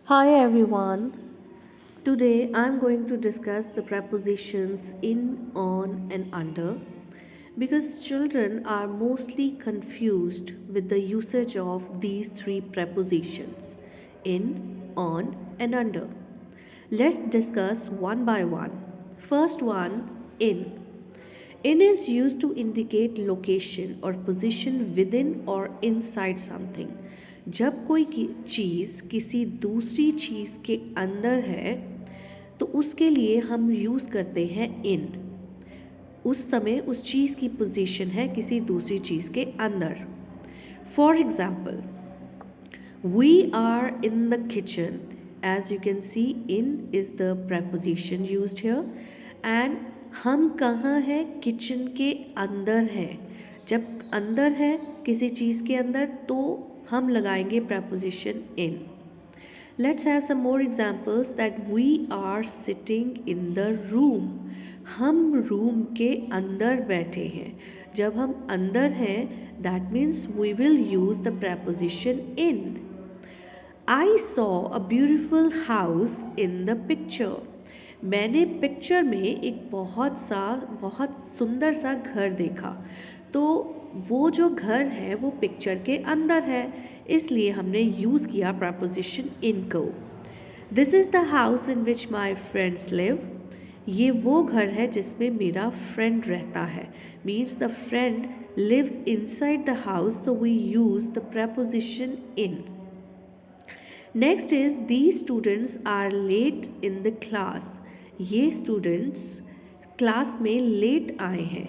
Hi everyone. Today I'm going to discuss the prepositions in, on, and under because children are mostly confused with the usage of these three prepositions in, on, and under. Let's discuss one by one. First one, in. In is used to indicate location or position within or inside something. जब कोई चीज़ किसी दूसरी चीज़ के अंदर है तो उसके लिए हम यूज़ करते हैं इन। उस समय उस चीज़ की पोजीशन है किसी दूसरी चीज़ के अंदर। For example, we are in the kitchen. As you can see, in is the preposition used here। And हम कहाँ हैं? किचन के अंदर हैं। जब अंदर है किसी चीज़ के अंदर तो हम लगाएंगे preposition in। Let's have some more examples that we are sitting in the room। हम रूम के अंदर बैठे हैं। जब हम अंदर हैं that means we will use the preposition in। I saw a beautiful house in the picture। मैंने पिक्चर में एक बहुत सुंदर सा घर देखा। तो वो जो घर है वो पिक्चर के अंदर है, इसलिए हमने यूज़ किया preposition in को। This is the house in which my friends live. ये वो घर है जिसमें मेरा फ्रेंड रहता है। Means the friend lives inside the house, so we use the preposition in। Next is these students are late in the class. ये students class में लेट आए हैं।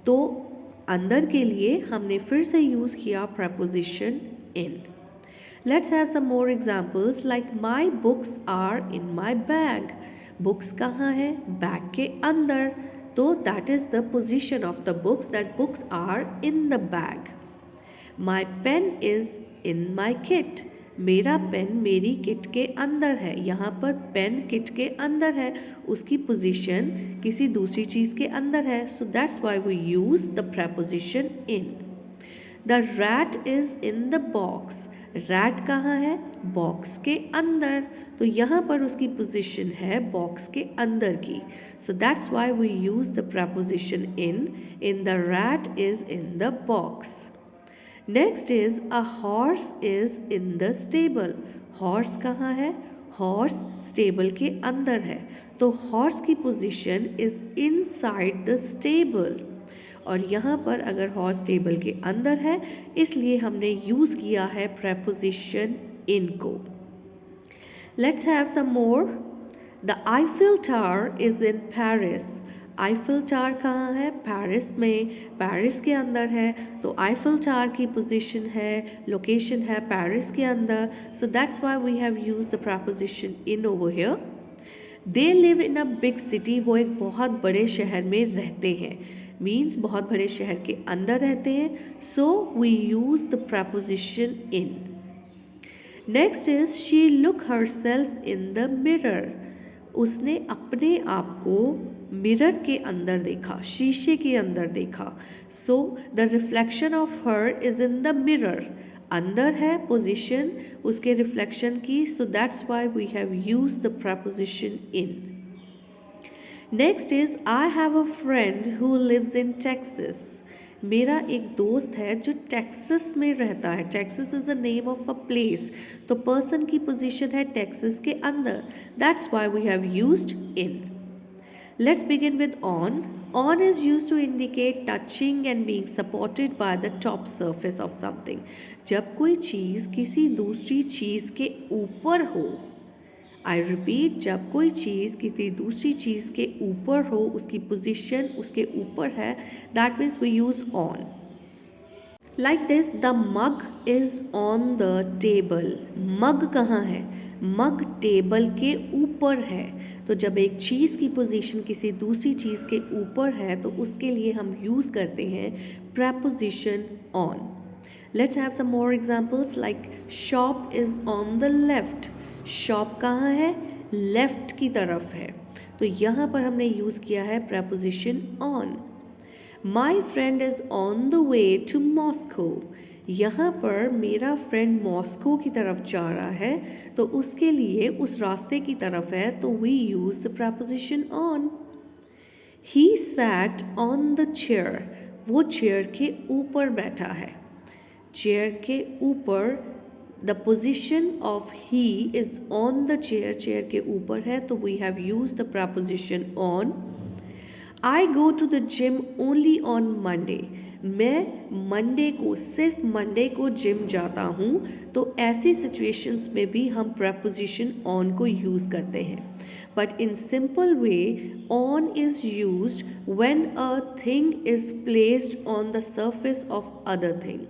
तो अंदर के लिए हमने फिर से यूज़ किया preposition in। Let's have some more examples like my books are in my bag. Books कहाँ है? बैग के अंदर। तो that is the position of the books, that books are in the bag. My pen is in my kit. मेरा pen मेरी kit के अंदर है। यहाँ पर पेन किट के अंदर है, उसकी पोजीशन किसी दूसरी चीज़ के अंदर है। So that's why we use the preposition in। The rat is in the box. Rat कहाँ है? बॉक्स के अंदर। तो यहाँ पर उसकी पोजीशन है बॉक्स के अंदर की। So that's why we use the preposition in the rat is in the box. Next is a horse is in the stable. Horse कहाँ है? हॉर्स स्टेबल के अंदर है। तो हॉर्स की position is inside the stable. और यहाँ पर अगर हॉर्स स्टेबल के अंदर है इसलिए हमने यूज़ किया है preposition in को। Let's have some more. The Eiffel tower is in Paris. Eiffel tower कहाँ है? पेरिस में। पेरिस के अंदर है तो आईफिल टावर की पोजीशन है, लोकेशन है पेरिस के अंदर। So that's why we have used the preposition in over here। They live in a big city. वो एक बहुत बड़े शहर में रहते हैं। मीन्स बहुत बड़े शहर के अंदर रहते हैं। So we use the preposition in। Next is she look herself in the mirror. उसने अपने आप को मिरर के अंदर देखा, शीशे के अंदर देखा। So the reflection of her is in the mirror. अंदर है पोजीशन उसके रिफ्लेक्शन की। So that's why we have use the preposition in। Next is I have a friend who lives in Texas. मेरा एक दोस्त है जो टेक्सास में रहता है। Texas is a name of a place. तो पर्सन की पोजीशन है टेक्सास के अंदर। That's why we have used in. Let's begin with on. On is used to indicate touching and being supported by the top surface of something। जब कोई चीज़ किसी दूसरी चीज़ के ऊपर हो। आई रिपीट, जब कोई चीज़ किसी दूसरी चीज़ के ऊपर हो, उसकी पोजीशन उसके ऊपर है, that means we use on. Like this, the mug is on the table. Mug कहाँ है? मग टेबल के ऊपर है। तो जब एक चीज़ की पोजीशन किसी दूसरी चीज़ के ऊपर है तो उसके लिए हम यूज़ करते हैं preposition on। Let's have some more examples like shop is on the left. Shop कहाँ है? लेफ्ट की तरफ है। तो यहाँ पर हमने यूज़ किया है preposition on। My friend is on the way to Moscow। यहाँ पर मेरा फ्रेंड मॉस्को की तरफ जा रहा है, तो उसके लिए उस रास्ते की तरफ है, तो we use the preposition on. He sat on the chair, वो चेयर के ऊपर बैठा है। चेयर के ऊपर, the position of he is on the chair, chair के ऊपर है, तो we have use the preposition on. I go to the gym only on Monday, मैं मंडे को, सिर्फ मंडे को जिम जाता हूँ, तो ऐसी सिचुएशंस में भी हम प्रपोजिशन ऑन को यूज़ करते हैं। But in simple way, on is used when a thing is placed on the surface of other thing.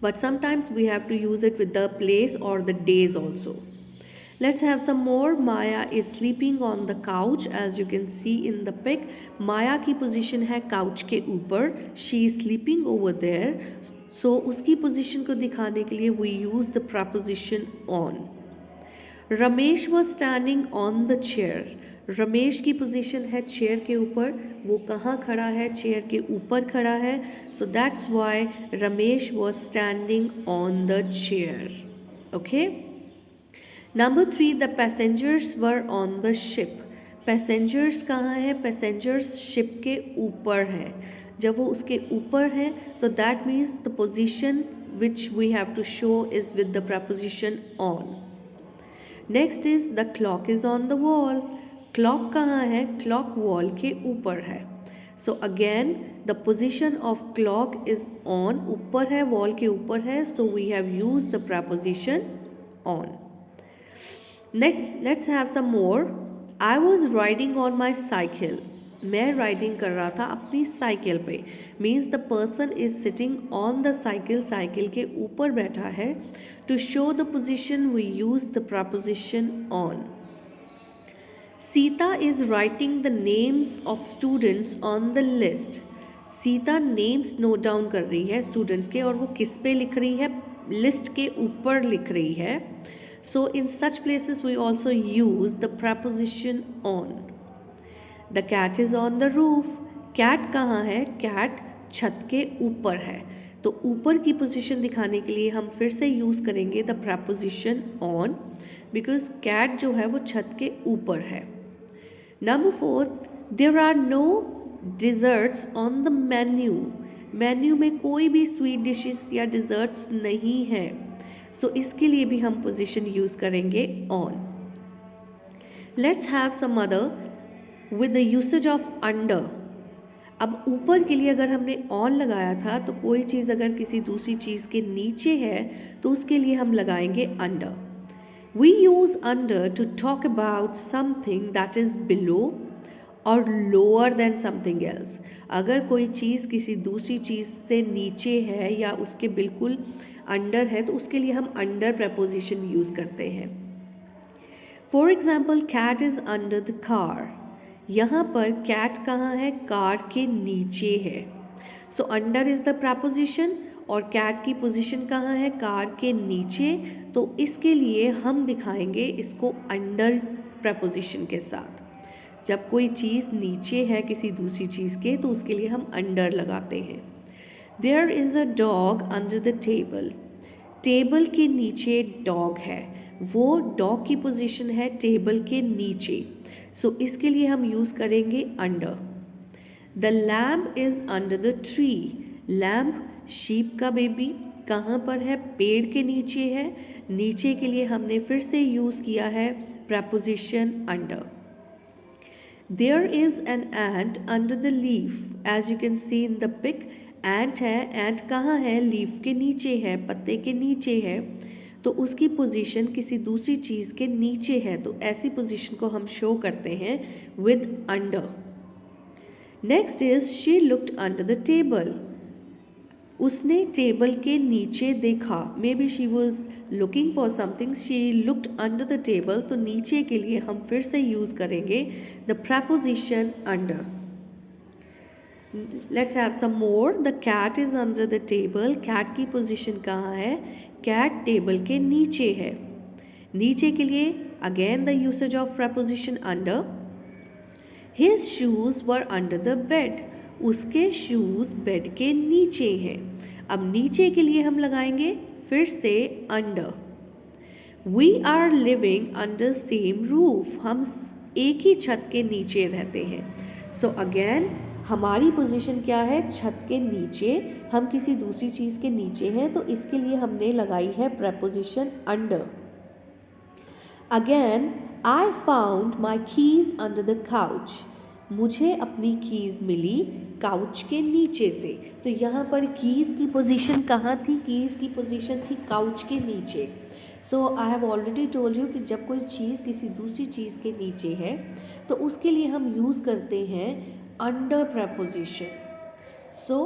But sometimes we have to use it with the place or the days also. Let's have some more. Maya is sleeping on the couch, as you can see in the pic. Maya की position है couch के ऊपर. She is sleeping over there. So उसकी position को दिखाने के लिए we use the preposition on. Ramesh was standing on the chair. Ramesh की पोजीशन है चेयर के ऊपर, वो कहाँ खड़ा है? चेयर के ऊपर खड़ा है, so that's Y Ramesh was standing on the chair. Okay, number 3, the passengers were on the ship. Passengers कहाँ है? पैसेंजर्स शिप के ऊपर हैं। जब वो उसके ऊपर हैं तो that means the position which we have to show is with the preposition on. Next is the clock is on the wall. Clock कहाँ है? क्लॉक वॉल के ऊपर है। So again the position of clock is on, ऊपर है, wall के ऊपर है, so we have use the preposition on. Next let's have some more. I was riding on my cycle, मैं राइडिंग कर रहा था अपनी साइकिल पे, means the person is sitting on the cycle, cycle के ऊपर बैठा है। To show the position we use the preposition on. Sita is writing the names of students on the list. Sita names note down कर रही है students के, और वो किस पे लिख रही है? लिस्ट के ऊपर लिख रही है। So in such places we also use the preposition on. The cat is on the roof. Cat कहाँ है? कैट छत के ऊपर है, तो ऊपर की पोजीशन दिखाने के लिए हम फिर से यूज़ करेंगे the preposition on, because cat जो है वो छत के ऊपर है। Number 4, there are no desserts on the menu. Menu में कोई भी स्वीट डिशेस या डिज़र्ट्स नहीं है, सो इसके लिए भी हम पोजीशन यूज़ करेंगे on. Let's have some other with the usage of under. अब ऊपर के लिए अगर हमने ऑन लगाया था, तो कोई चीज़ अगर किसी दूसरी चीज़ के नीचे है तो उसके लिए हम लगाएंगे under. We use under to talk about something that is below और लोअर देन समथिंग एल्स। अगर कोई चीज़ किसी दूसरी चीज़ से नीचे है या उसके बिल्कुल अंडर है, तो उसके लिए हम अंडर प्रपोजिशन यूज़ करते हैं। For example, cat is under the car. यहाँ पर कैट कहाँ है? कार के नीचे है। So under is the preposition और कैट की पोजीशन कहाँ है? कार के नीचे, तो इसके लिए हम दिखाएंगे इसको अंडर प्रपोजिशन के साथ। जब कोई चीज़ नीचे है किसी दूसरी चीज़ के, तो उसके लिए हम अंडर लगाते हैं। There is a dog under the table. Table के नीचे डॉग है, वो डॉग की पोजीशन है टेबल के नीचे, सो इसके लिए हम यूज़ करेंगे under. The lamp is under the tree. Lamp sheep का बेबी कहाँ पर है? पेड़ के नीचे है। नीचे के लिए हमने फिर से यूज़ किया है preposition under. There is an ant under the leaf. As you can see in the pic, ant है। एंट कहाँ है? लीफ के नीचे है, पत्ते के नीचे है, तो उसकी पोजीशन किसी दूसरी चीज़ के नीचे है, तो ऐसी पोजीशन को हम शो करते हैं with under. Next is she looked under the table. उसने टेबल के नीचे देखा, maybe she was looking for something, she looked under the table, तो नीचे के लिए हम फिर से यूज़ करेंगे the preposition under. Let's have some more. The cat is under the table. Cat की पोजीशन कहाँ है? कैट टेबल के नीचे है। नीचे के लिए again the usage of preposition under. His shoes were under the bed. उसके शूज़ बेड के नीचे हैं। अब नीचे के लिए हम लगाएंगे फिर से under. We are living under same roof, हम एक ही छत के नीचे रहते हैं। सो अगेन हमारी पोजीशन क्या है, छत के नीचे, हम किसी दूसरी चीज़ के नीचे हैं, तो इसके लिए हमने लगाई है preposition under. Again I found my keys under the couch, मुझे अपनी कीज़ मिली काउच के नीचे से। तो यहाँ पर कीज़ की पोजीशन कहाँ थी, कीज़ की पोजीशन थी काउच के नीचे। So I have already told you कि जब कोई चीज़ किसी दूसरी चीज़ के नीचे है तो उसके लिए हम यूज़ करते हैं under preposition. So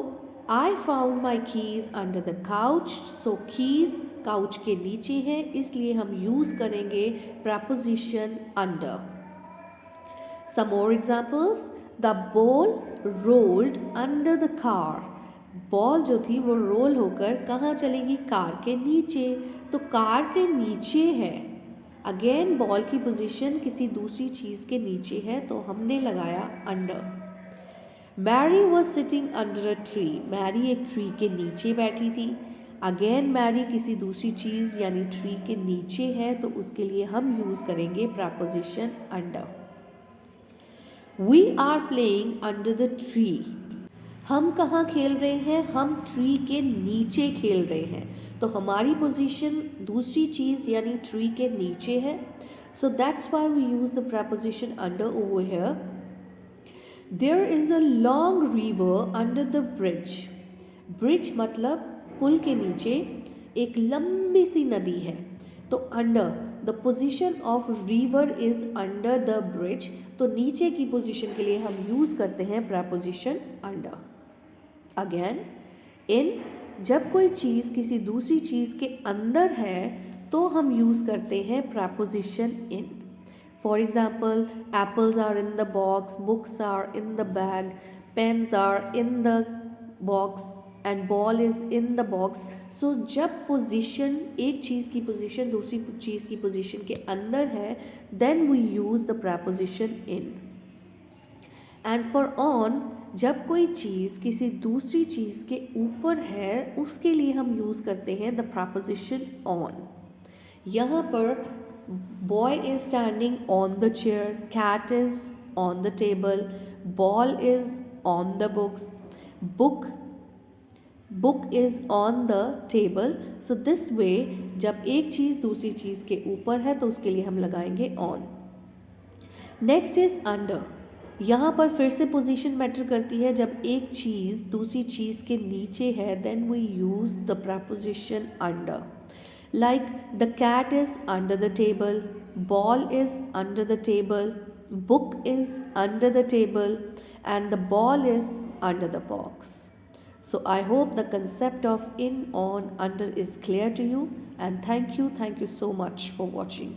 I found my keys under the couch, so keys couch के नीचे है, इसलिए हम यूज़ करेंगे preposition under. Some more examples, the ball rolled under the car, ball जो थी वो रोल होकर कहाँ चलेगी, कार के नीचे, तो कार के नीचे है। अगेन बॉल की पोजीशन किसी दूसरी चीज़ के नीचे है तो हमने लगाया under. Mary was sitting under a tree, Mary एक ट्री के नीचे बैठी थी। अगेन मैरी किसी दूसरी चीज़ यानी ट्री के नीचे है तो उसके लिए हम यूज़ करेंगे preposition under. We are playing under the tree, हम कहाँ खेल रहे हैं, हम ट्री के नीचे खेल रहे हैं, तो हमारी पोजीशन दूसरी चीज़ यानी ट्री के नीचे है। So that's why we use the preposition under over here. There is a long river under the bridge, bridge मतलब पुल के नीचे एक लंबी सी नदी है, तो under the position of river is under the bridge, तो नीचे की पोजीशन के लिए हम यूज़ करते हैं प्रपोजिशन अंडर। अगेन इन, जब कोई चीज़ किसी दूसरी चीज़ के अंदर है तो हम यूज़ करते हैं preposition in. For example apples are in the box, books are in the bag, pens are in the box and ball is in the box. So जब पोजीशन, एक चीज़ की पोजीशन दूसरी चीज़ की पोजीशन के अंदर है then we use the preposition in. And for on, जब कोई चीज़ किसी दूसरी चीज़ के ऊपर है उसके लिए हम यूज़ करते हैं द प्रपोजिशन ऑन। यहाँ पर boy is standing on the chair, cat is on the table, ball is on the books, book is on the table. So this way जब एक चीज़ दूसरी चीज़ के ऊपर है तो उसके लिए हम लगाएंगे ऑन। नेक्स्ट इज अंडर, यहाँ पर फिर से पोजीशन मैटर करती है, जब एक चीज़ दूसरी चीज़ के नीचे है then we use the preposition under. Like the cat is under the table, ball is under the table, book is under the table and the ball is under the box. So I hope the concept of in, on, under is clear to you, and thank you so much for watching.